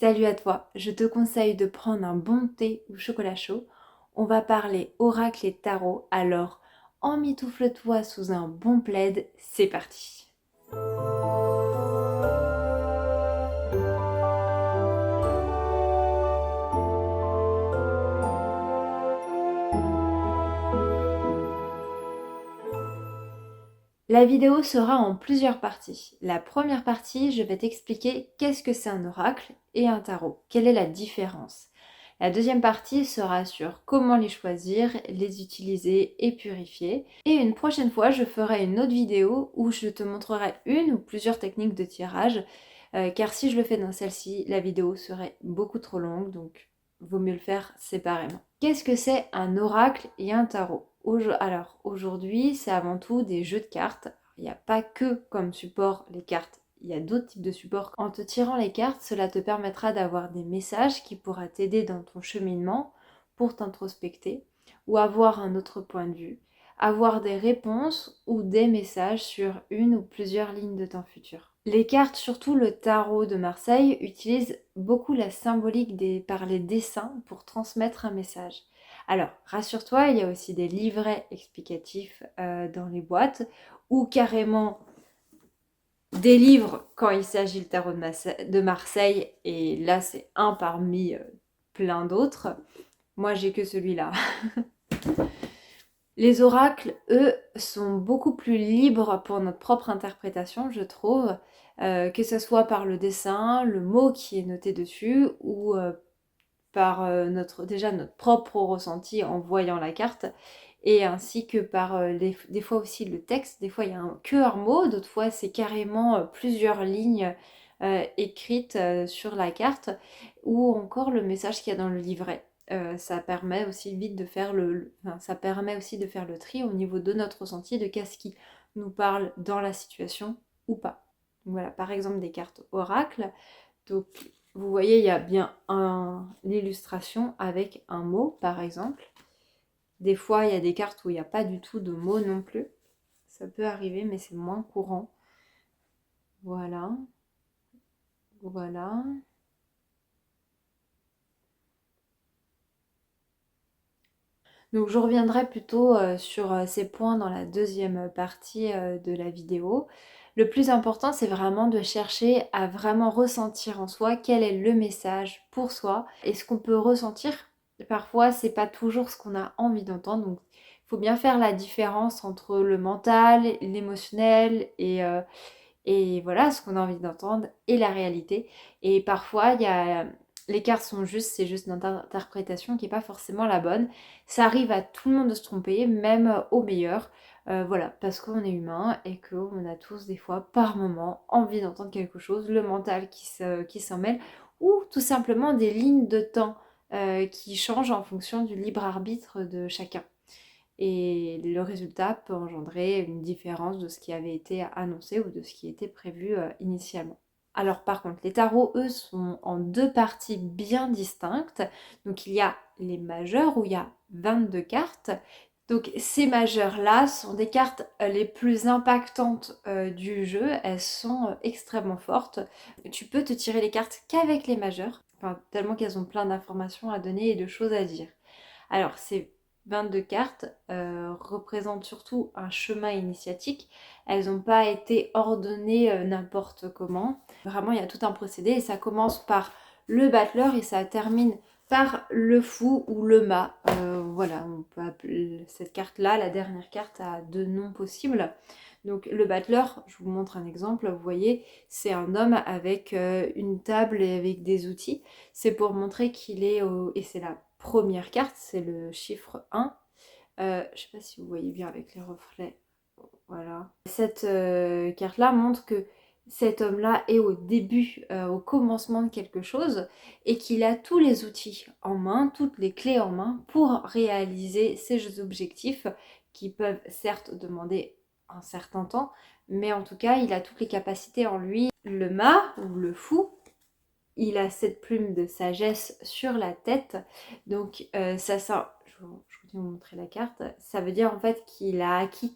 Salut à toi, je te conseille de prendre un bon thé ou chocolat chaud. On va parler oracle et tarot, alors emmitoufle-toi sous un bon plaid, c'est parti. La vidéo sera en plusieurs parties. La première partie, je vais t'expliquer qu'est-ce que c'est un oracle et un tarot, quelle est la différence. La deuxième partie sera sur comment les choisir, les utiliser et purifier. Et une prochaine fois, je ferai une autre vidéo où je te montrerai une ou plusieurs techniques de tirage, car si je le fais dans celle-ci, la vidéo serait beaucoup trop longue, donc vaut mieux le faire séparément. Qu'est-ce que c'est un oracle et un tarot? Alors aujourd'hui, c'est avant tout des jeux de cartes. Il n'y a pas que comme support les cartes, il y a d'autres types de supports. En te tirant les cartes, cela te permettra d'avoir des messages qui pourra t'aider dans ton cheminement pour t'introspecter ou avoir un autre point de vue, avoir des réponses ou des messages sur une ou plusieurs lignes de temps futur. Les cartes, surtout le tarot de Marseille, utilisent beaucoup la symbolique par les dessins pour transmettre un message. Alors, rassure-toi, il y a aussi des livrets explicatifs dans les boîtes ou carrément des livres quand il s'agit le tarot de Marseille, et là c'est un parmi plein d'autres. Moi j'ai que celui-là. Les oracles, eux, sont beaucoup plus libres pour notre propre interprétation, je trouve, que ce soit par le dessin, le mot qui est noté dessus, ou par notre propre ressenti en voyant la carte, et ainsi que par des fois aussi le texte. Des fois il y a que un mot, d'autres fois c'est carrément plusieurs lignes écrites sur la carte, ou encore le message qu'il y a dans le livret. Ça permet aussi ça permet aussi de faire le tri au niveau de notre ressenti, de qu'est-ce qui nous parle dans la situation ou pas. Donc voilà, par exemple des cartes oracle. Donc vous voyez, il y a bien l'illustration avec un mot, par exemple. Des fois, il y a des cartes où il n'y a pas du tout de mots non plus. Ça peut arriver, mais c'est moins courant. Voilà. Voilà. Donc je reviendrai plutôt sur ces points dans la deuxième partie de la vidéo. Le plus important, c'est vraiment de chercher à vraiment ressentir en soi quel est le message pour soi. Et ce qu'on peut ressentir, parfois, c'est pas toujours ce qu'on a envie d'entendre. Donc il faut bien faire la différence entre le mental, l'émotionnel et voilà, ce qu'on a envie d'entendre et la réalité. Et parfois, les cartes sont juste, c'est juste une interprétation qui n'est pas forcément la bonne. Ça arrive à tout le monde de se tromper, même au meilleur. Voilà, parce qu'on est humain et qu'on a tous des fois, par moment, envie d'entendre quelque chose, le mental qui s'en mêle, ou tout simplement des lignes de temps qui changent en fonction du libre arbitre de chacun. Et le résultat peut engendrer une différence de ce qui avait été annoncé ou de ce qui était prévu initialement. Alors par contre, les tarots, eux, sont en deux parties bien distinctes. Donc il y a les majeurs où il y a 22 cartes. Donc ces majeurs-là sont des cartes les plus impactantes du jeu. Elles sont extrêmement fortes. Tu peux te tirer les cartes qu'avec les majeurs, enfin, tellement qu'elles ont plein d'informations à donner et de choses à dire. Alors ces 22 cartes représentent surtout un chemin initiatique. Elles n'ont pas été ordonnées n'importe comment. Vraiment, il y a tout un procédé et ça commence par le battleur et ça termine par le fou ou le mât. Voilà, on peut appeler cette carte-là, la dernière carte, a deux noms possibles. Donc le battleur, je vous montre un exemple, vous voyez, c'est un homme avec une table et avec des outils. C'est pour montrer qu'il est et c'est la première carte, c'est le chiffre 1. Je ne sais pas si vous voyez bien avec les reflets. Voilà. Cette carte-là montre que cet homme-là est au début, au commencement de quelque chose et qu'il a tous les outils en main, toutes les clés en main pour réaliser ses objectifs qui peuvent certes demander un certain temps, mais en tout cas, il a toutes les capacités en lui. Le mât ou le fou, il a cette plume de sagesse sur la tête. Donc je vais vous montrer la carte. Ça veut dire en fait qu'il a acquis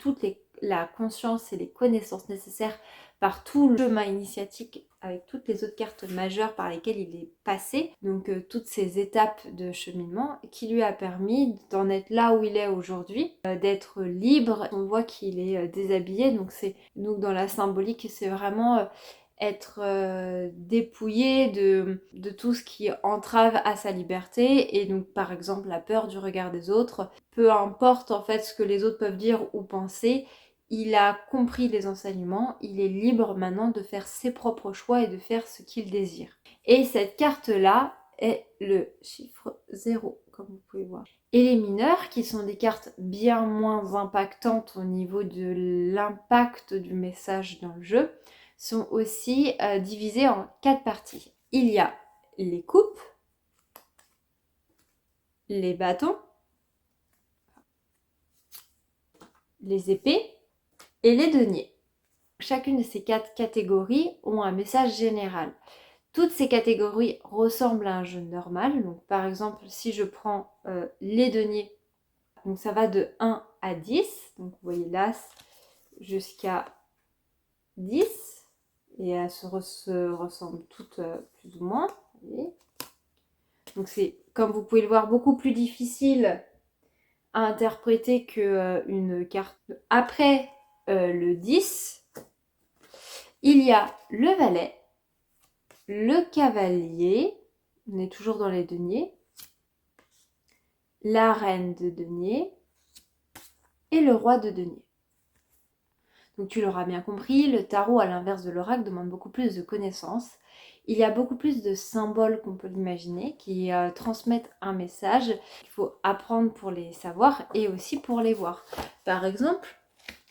la conscience et les connaissances nécessaires par tout le chemin initiatique avec toutes les autres cartes majeures par lesquelles il est passé, donc toutes ces étapes de cheminement, qui lui a permis d'en être là où il est aujourd'hui, d'être libre. On voit qu'il est déshabillé, donc dans la symbolique, c'est vraiment être dépouillé de tout ce qui entrave à sa liberté, et donc par exemple la peur du regard des autres. Peu importe en fait ce que les autres peuvent dire ou penser, il a compris les enseignements, il est libre maintenant de faire ses propres choix et de faire ce qu'il désire. Et cette carte-là est le chiffre 0, comme vous pouvez voir. Et les mineurs, qui sont des cartes bien moins impactantes au niveau de l'impact du message dans le jeu, sont aussi divisés en 4 parties. Il y a les coupes, les bâtons, les épées et les deniers. Chacune de ces 4 catégories ont un message général. Toutes ces catégories ressemblent à un jeu normal. Donc, par exemple, si je prends les deniers, donc ça va de 1 à 10. Donc vous voyez l'As jusqu'à 10. Et elles se ressemblent toutes plus ou moins. Donc c'est, comme vous pouvez le voir, beaucoup plus difficile à interpréter qu'une carte. Après le 10, il y a le valet, le cavalier, on est toujours dans les deniers, la reine de denier et le roi de denier. Donc tu l'auras bien compris, le tarot à l'inverse de l'oracle demande beaucoup plus de connaissances. Il y a beaucoup plus de symboles qu'on peut l'imaginer qui transmettent un message. Il faut apprendre pour les savoir et aussi pour les voir. Par exemple,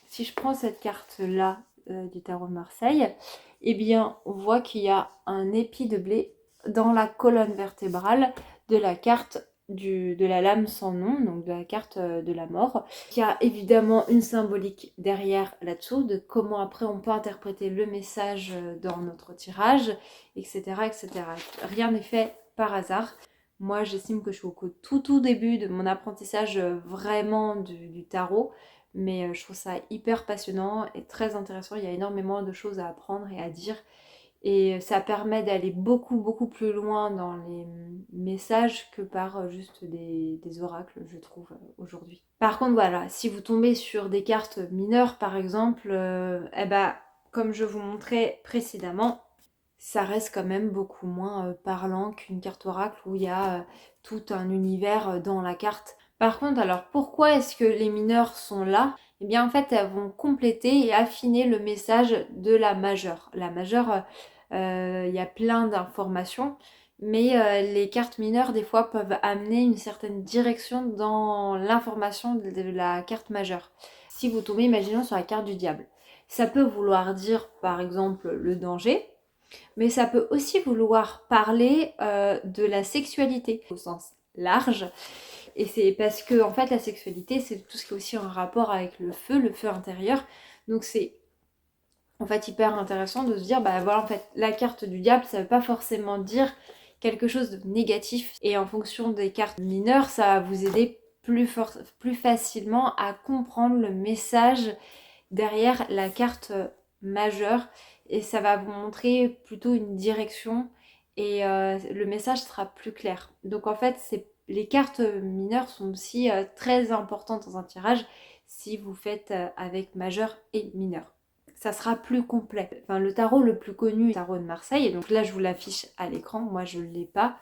si je prends cette carte-là du tarot de Marseille, eh bien on voit qu'il y a un épi de blé dans la colonne vertébrale de la carte de la lame sans nom, donc de la carte de la mort, qui a évidemment une symbolique derrière là-dessous, de comment après on peut interpréter le message dans notre tirage, etc. etc. Rien n'est fait par hasard. Moi j'estime que je suis au tout début de mon apprentissage vraiment du tarot, mais je trouve ça hyper passionnant et très intéressant. Il y a énormément de choses à apprendre et à dire. Et ça permet d'aller beaucoup plus loin dans les messages que par juste des oracles, je trouve, aujourd'hui. Par contre, voilà, si vous tombez sur des cartes mineures, par exemple, eh ben, comme je vous montrais précédemment, ça reste quand même beaucoup moins parlant qu'une carte oracle où il y a tout un univers dans la carte. Par contre, alors pourquoi est-ce que les mineurs sont là? Eh bien en fait, elles vont compléter et affiner le message de la majeure. La majeure, il y a plein d'informations, mais les cartes mineures des fois peuvent amener une certaine direction dans l'information de la carte majeure. Si vous tombez, imaginons, sur la carte du diable, ça peut vouloir dire par exemple le danger, mais ça peut aussi vouloir parler de la sexualité au sens large. Et c'est parce que en fait la sexualité c'est tout ce qui est aussi en rapport avec le feu intérieur. Donc c'est en fait hyper intéressant de se dire bah voilà, en fait la carte du diable ça veut pas forcément dire quelque chose de négatif, et en fonction des cartes mineures ça va vous aider plus facilement à comprendre le message derrière la carte majeure, et ça va vous montrer plutôt une direction, et le message sera plus clair. Donc en fait les cartes mineures sont aussi très importantes dans un tirage si vous faites avec majeur et mineur. Ça sera plus complet. Enfin, le tarot le plus connu est le tarot de Marseille, et donc là je vous l'affiche à l'écran, moi je ne l'ai pas.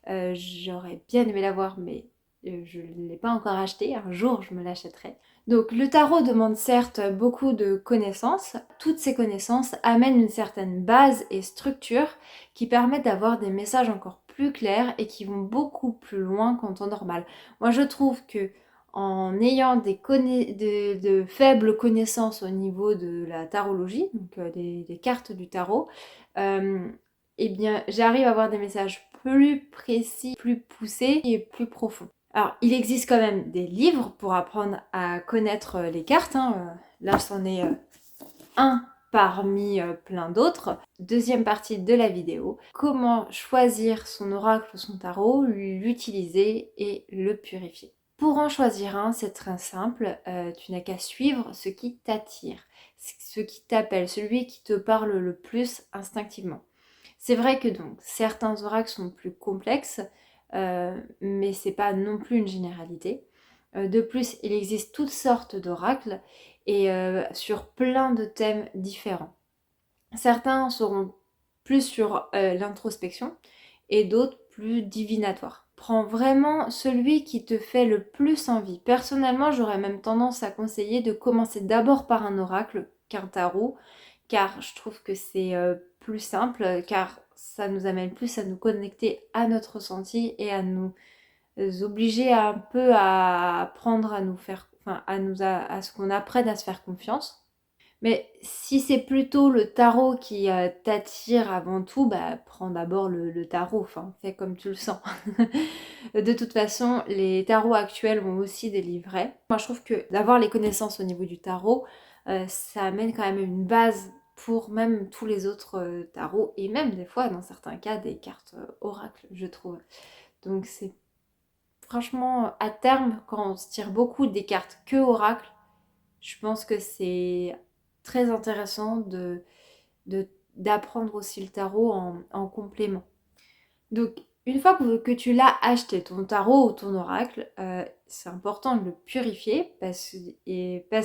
J'aurais bien aimé l'avoir, mais je ne l'ai pas encore acheté, un jour je me l'achèterai. Donc le tarot demande certes beaucoup de connaissances. Toutes ces connaissances amènent une certaine base et structure qui permettent d'avoir des messages encore plus clairs et qui vont beaucoup plus loin qu'en temps normal. Moi je trouve que en ayant de faibles connaissances au niveau de la tarologie, donc des cartes du tarot, eh bien j'arrive à avoir des messages plus précis, plus poussés et plus profonds. Alors, il existe quand même des livres pour apprendre à connaître les cartes. Là, c'en est un parmi plein d'autres. Deuxième partie de la vidéo. Comment choisir son oracle ou son tarot, l'utiliser et le purifier. Pour en choisir un, c'est très simple. Tu n'as qu'à suivre ce qui t'attire, ce qui t'appelle, celui qui te parle le plus instinctivement. C'est vrai que donc certains oracles sont plus complexes, mais c'est pas non plus une généralité. De plus, il existe toutes sortes d'oracles et sur plein de thèmes différents. Certains seront plus sur l'introspection et d'autres plus divinatoires. Prends vraiment celui qui te fait le plus envie. Personnellement, j'aurais même tendance à conseiller de commencer d'abord par un oracle qu'un tarot, car je trouve que c'est plus simple, car ça nous amène plus à nous connecter à notre ressenti et à nous obliger un peu à apprendre à nous faire, enfin, à ce qu'on apprenne à se faire confiance. Mais si c'est plutôt le tarot qui t'attire avant tout, bah prends d'abord le tarot, enfin fais comme tu le sens. De toute façon, les tarots actuels ont aussi des livrets. Moi je trouve que d'avoir les connaissances au niveau du tarot, ça amène quand même une base pour même tous les autres tarots et même des fois dans certains cas des cartes oracles, je trouve. Donc c'est franchement à terme quand on se tire beaucoup des cartes que oracles, je pense que c'est très intéressant d'apprendre aussi le tarot en complément. Donc, une fois que tu l'as acheté, ton tarot ou ton oracle, c'est important de le purifier parce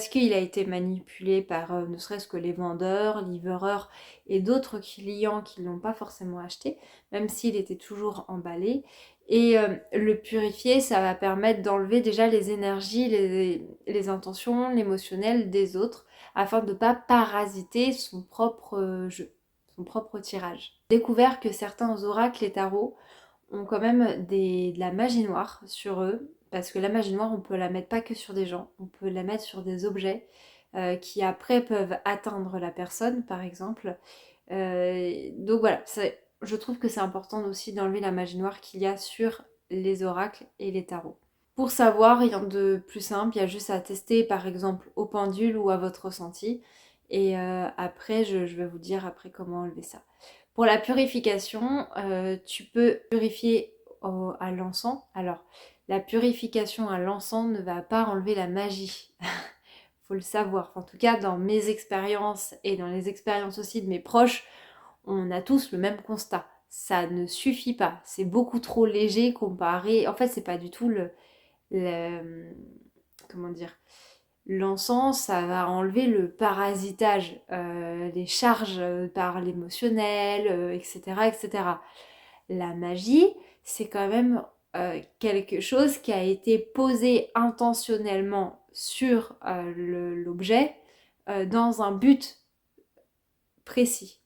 qu'il a été manipulé par ne serait-ce que les vendeurs, livreurs et d'autres clients qui ne l'ont pas forcément acheté, même s'il était toujours emballé. Et le purifier, ça va permettre d'enlever déjà les énergies, les intentions, l'émotionnel des autres, afin de ne pas parasiter son propre jeu, son propre tirage. J'ai découvert que certains oracles et tarots ont quand même de la magie noire sur eux, parce que la magie noire, on peut la mettre pas que sur des gens, on peut la mettre sur des objets qui après peuvent atteindre la personne, par exemple. Donc voilà, je trouve que c'est important aussi d'enlever la magie noire qu'il y a sur les oracles et les tarots. Pour savoir, rien de plus simple, il y a juste à tester par exemple au pendule ou à votre ressenti. Et après, je vais vous dire après comment enlever ça. Pour la purification, tu peux purifier à l'encens. Alors, la purification à l'encens ne va pas enlever la magie. Faut le savoir. En tout cas, dans mes expériences et dans les expériences aussi de mes proches, on a tous le même constat. Ça ne suffit pas. C'est beaucoup trop léger comparé. En fait, c'est pas du tout comment dire, l'encens, ça va enlever le parasitage, les charges par l'émotionnel, etc., etc. La magie, c'est quand même quelque chose qui a été posé intentionnellement sur l'objet dans un but précis.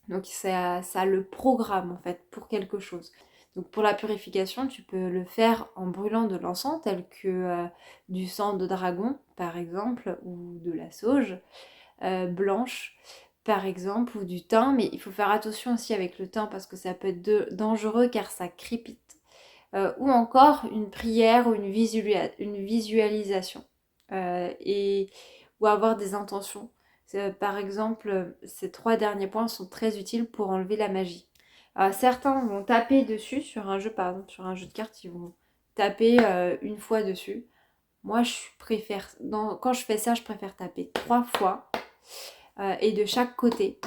Donc ça le programme en fait pour quelque chose. Donc pour la purification, tu peux le faire en brûlant de l'encens tel que du sang de dragon par exemple ou de la sauge blanche par exemple ou du thym. Mais il faut faire attention aussi avec le thym parce que ça peut être dangereux car ça crépite. Ou encore une prière ou une visualisation. Ou avoir des intentions. Par exemple, ces 3 derniers points sont très utiles pour enlever la magie. Certains vont taper dessus sur un jeu, par exemple sur un jeu de cartes, ils vont taper une fois dessus. Moi, quand je fais ça, je préfère taper 3 fois et de chaque côté.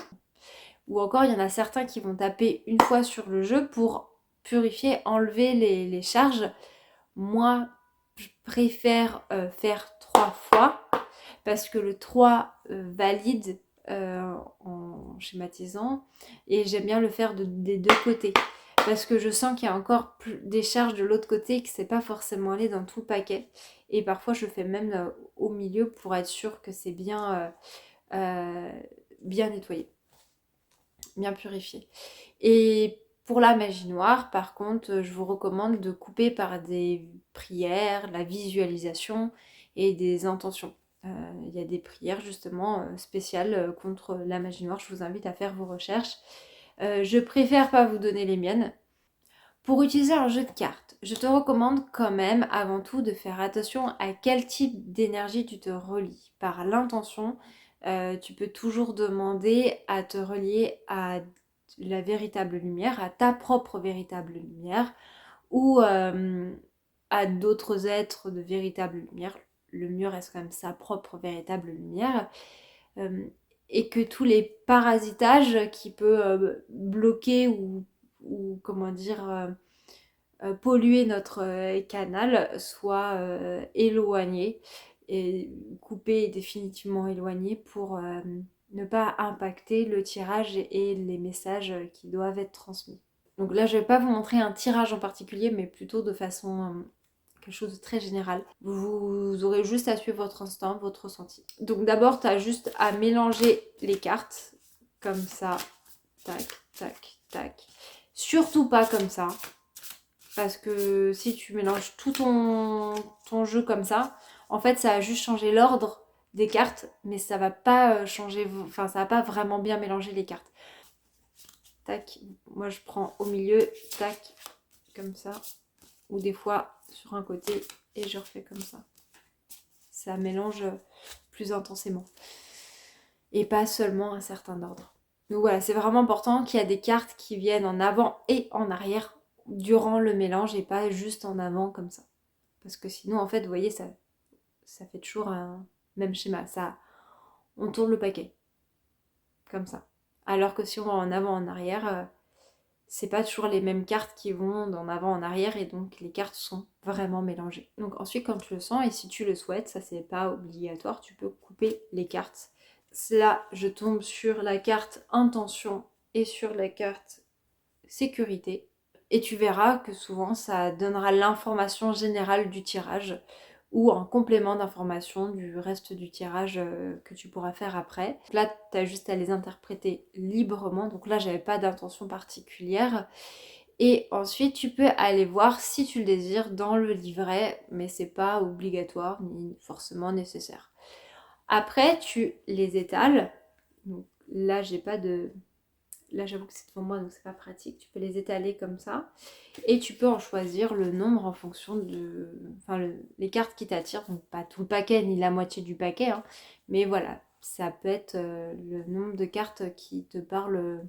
Ou encore, il y en a certains qui vont taper une fois sur le jeu pour purifier, enlever les charges. Moi, je préfère faire 3 fois parce que le 3 valide en schématisant et j'aime bien le faire des deux côtés parce que je sens qu'il y a encore des charges de l'autre côté et que c'est pas forcément allé dans tout le paquet et parfois je fais même au milieu pour être sûr que c'est bien nettoyé, bien purifié. Et pour la magie noire, par contre, je vous recommande de couper par des prières, la visualisation et des intentions. Il y a des prières justement spéciales contre la magie noire. Je vous invite à faire vos recherches. Je préfère pas vous donner les miennes. Pour utiliser un jeu de cartes, je te recommande quand même avant tout de faire attention à quel type d'énergie tu te relies. Par l'intention, tu peux toujours demander à te relier à la véritable lumière, à ta propre véritable lumière ou à d'autres êtres de véritable lumière. Le mieux reste quand même sa propre véritable lumière. et que tous les parasitages qui peuvent bloquer ou comment dire polluer notre canal soient éloignés et coupés et définitivement éloignés pour ne pas impacter le tirage et les messages qui doivent être transmis. Donc là, je ne vais pas vous montrer un tirage en particulier, mais plutôt de façon quelque chose de très général. Vous aurez juste à suivre votre instinct, votre ressenti. Donc d'abord, tu as juste à mélanger les cartes, comme ça, tac, tac, tac. Surtout pas comme ça, parce que si tu mélanges tout ton jeu comme ça, en fait, ça va juste changer l'ordre des cartes, mais ça va pas changer, enfin, ça va pas vraiment bien mélanger les cartes. Tac, moi je prends au milieu, tac, comme ça, ou des fois sur un côté et je refais comme ça. Ça mélange plus intensément et pas seulement un certain ordre. Donc voilà, c'est vraiment important qu'il y a des cartes qui viennent en avant et en arrière durant le mélange et pas juste en avant comme ça. Parce que sinon, en fait, vous voyez, ça fait toujours un même schéma. On tourne le paquet comme ça. Alors que si on va en avant, en arrière, c'est pas toujours les mêmes cartes qui vont d'en avant en arrière et donc les cartes sont vraiment mélangées. Donc ensuite quand tu le sens et si tu le souhaites, ça c'est pas obligatoire, tu peux couper les cartes. Là je tombe sur la carte intention et sur la carte sécurité et tu verras que souvent ça donnera l'information générale du tirage ou en complément d'information du reste du tirage que tu pourras faire après. Donc là, tu as juste à les interpréter librement. Donc là, j'avais pas d'intention particulière. Et ensuite, tu peux aller voir si tu le désires dans le livret, mais c'est pas obligatoire ni forcément nécessaire. Après, tu les étales. Donc là, j'ai pas de. Là, j'avoue que c'est devant moi, donc c'est pas pratique. Tu peux les étaler comme ça. Et tu peux en choisir le nombre en fonction de. Enfin, les cartes qui t'attirent. Donc, pas tout le paquet, ni la moitié du paquet. Hein, mais voilà, ça peut être le nombre de cartes qui te parle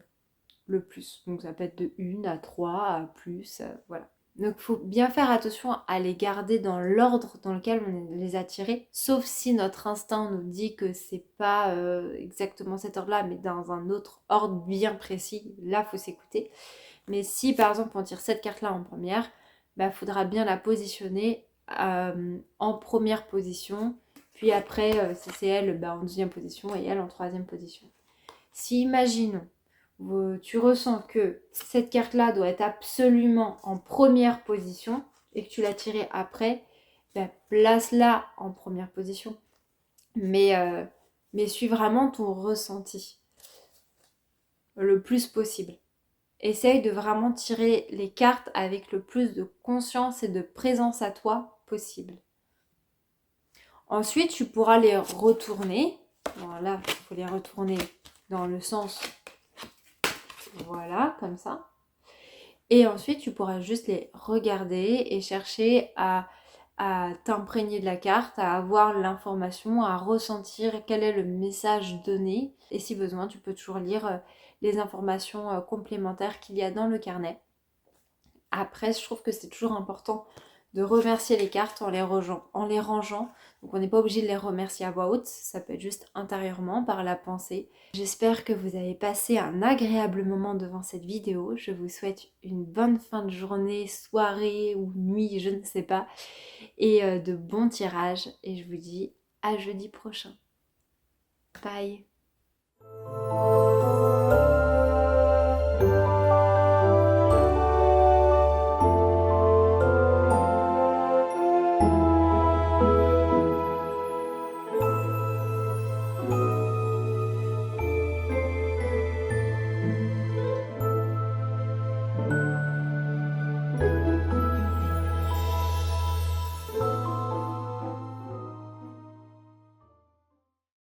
le plus. Donc, ça peut être de 1 à 3, à plus. Voilà. Donc, il faut bien faire attention à les garder dans l'ordre dans lequel on les a tirés, sauf si notre instinct nous dit que c'est pas exactement cet ordre-là, mais dans un autre ordre bien précis. Là, il faut s'écouter. Mais si par exemple on tire cette carte-là en première, bah, faudra bien la positionner en première position, puis après, si c'est elle, bah, en deuxième position et elle en troisième position. Si imaginons tu ressens que cette carte-là doit être absolument en première position et que tu l'as tirée après, ben, place-la en première position. Mais suis vraiment ton ressenti le plus possible. Essaye de vraiment tirer les cartes avec le plus de conscience et de présence à toi possible. Ensuite, tu pourras les retourner. Voilà, il faut les retourner dans le sens, voilà, comme ça. Et ensuite, tu pourras juste les regarder et chercher à t'imprégner de la carte, à avoir l'information, à ressentir quel est le message donné. Et si besoin, tu peux toujours lire les informations complémentaires qu'il y a dans le carnet. Après, je trouve que c'est toujours important de remercier les cartes en les rangeant. Donc on n'est pas obligé de les remercier à voix haute, ça peut être juste intérieurement par la pensée. J'espère que vous avez passé un agréable moment devant cette vidéo. Je vous souhaite une bonne fin de journée, soirée ou nuit, je ne sais pas. Et de bons tirages. Et je vous dis à jeudi prochain. Bye.